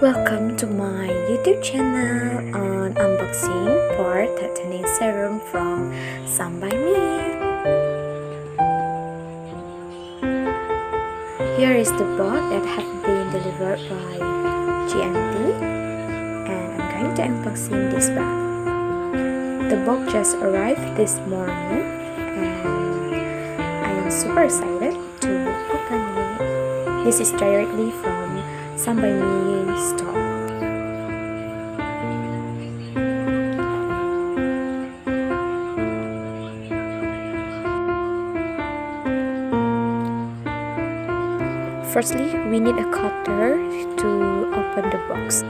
Welcome to my YouTube channel on unboxing pore tightening serum from somebymi. Here is the box that have been delivered by GMT, and I'm going to unboxing this bag. The box just arrived this morning and I am super excited to open it. This is directly from somebymi store. Firstly, we need a cutter to open the box.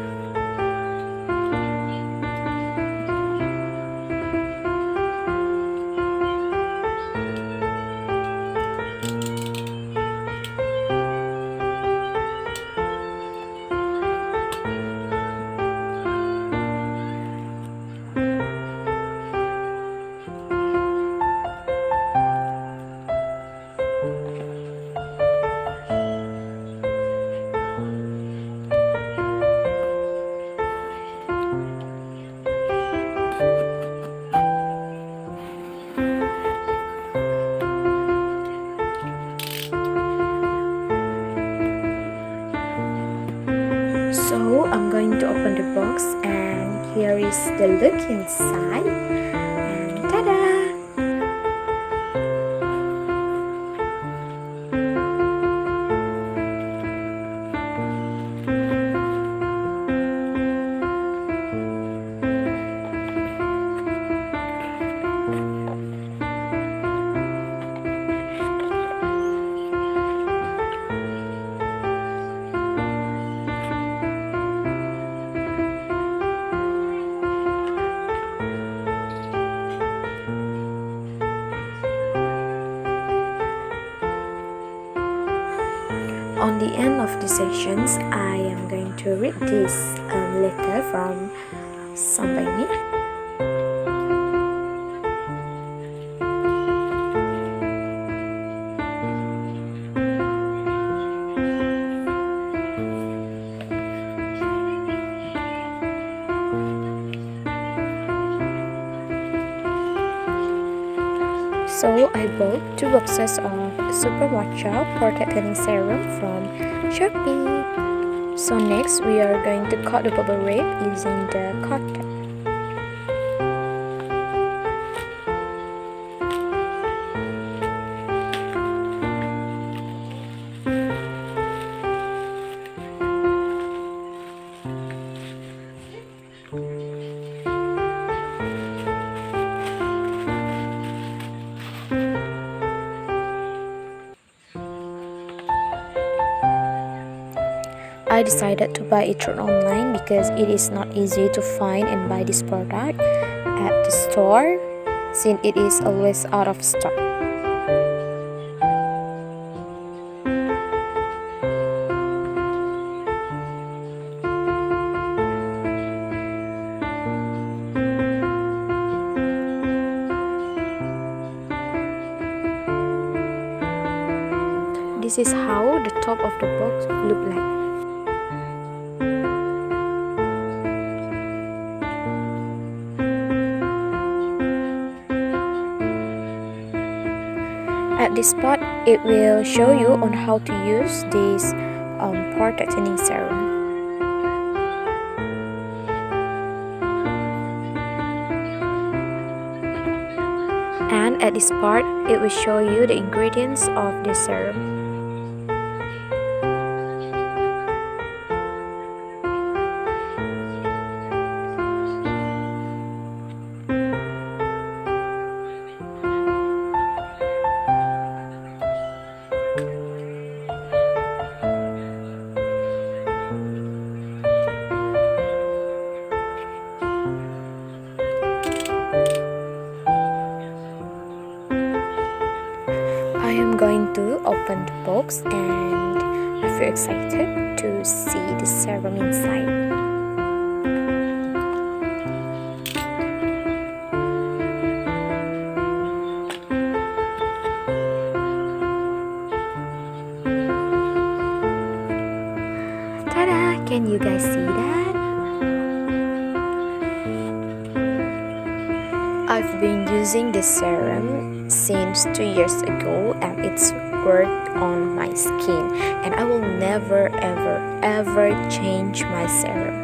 So I'm going to open the box, and here is the look inside, and ta-da! On the end of the sections, I am going to read this letter from somebymi. So I bought 2 boxes of Super MATCHA Pore Tightening Serum from Shopee. So next we are going to cut the bubble wrap using the cutter. I decided to buy it through online because it is not easy to find and buy this product at the store, since it is always out of stock. This is how the top of the box look like. At this spot, it will show you on how to use this pore tightening serum. And at this part, it will show you the ingredients of the serum. I am going to open the box, and I feel excited to see the serum inside. Ta-da! Can you guys see that? I've been using this serum since 2 years ago and it's worked on my skin, and I will never ever change my serum.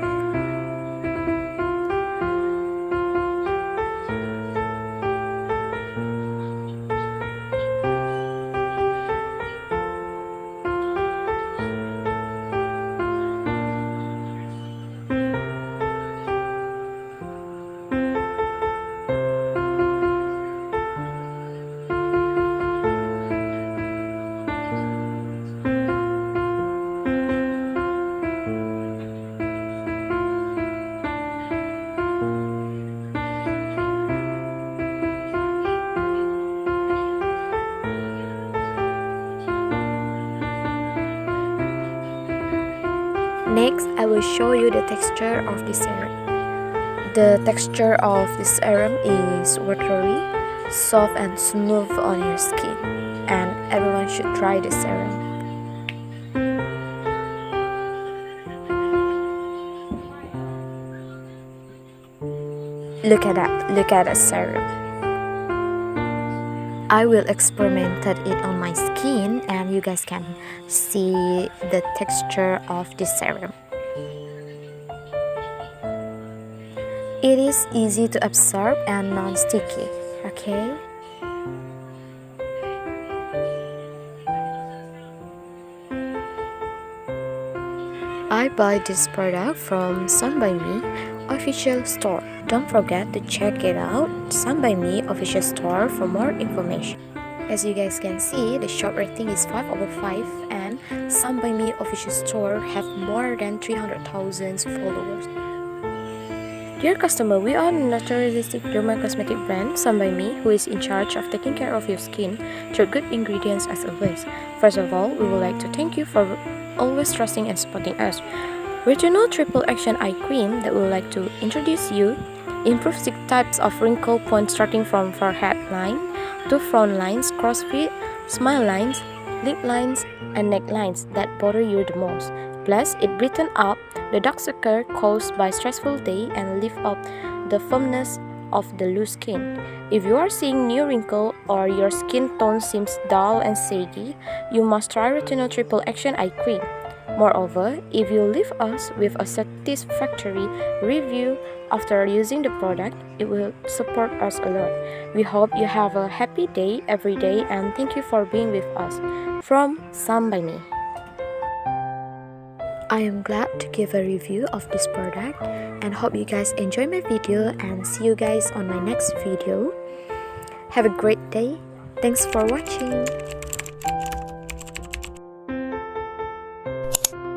Next, I will show you the texture of the serum. The texture of the serum is watery, soft and smooth on your skin, and everyone should try the serum. Look at that serum. I will experiment it on my skin and you guys can see the texture of the serum. It is easy to absorb and non-sticky, okay? I buy this product from somebymi official store. Don't forget to check it out, somebymi official store, for more information. As you guys can see, the shop rating is 5/5 and somebymi official store have more than 300,000 followers. Dear customer, we are a naturalistic dermacosmetic brand, somebymi, who is in charge of taking care of your skin through good ingredients as always. First of all, we would like to thank you for always trusting and supporting us. Retinol Triple Action Eye Cream that we would like to introduce you improves 6 types of wrinkle points starting from forehead line to frown lines, crow's feet, smile lines, lip lines, and neck lines that bother you the most. Plus, it brightens up the dark circle caused by stressful day and lift up the firmness of the loose skin. If you are seeing new wrinkle or your skin tone seems dull and saggy, you must try Retinol Triple Action Eye Cream. Moreover, if you leave us with a satisfactory review after using the product, it will support us a lot. We hope you have a happy day every day and thank you for being with us. From somebymi. I am glad to give a review of this product and hope you guys enjoy my video and see you guys on my next video. Have a great day. Thanks for watching.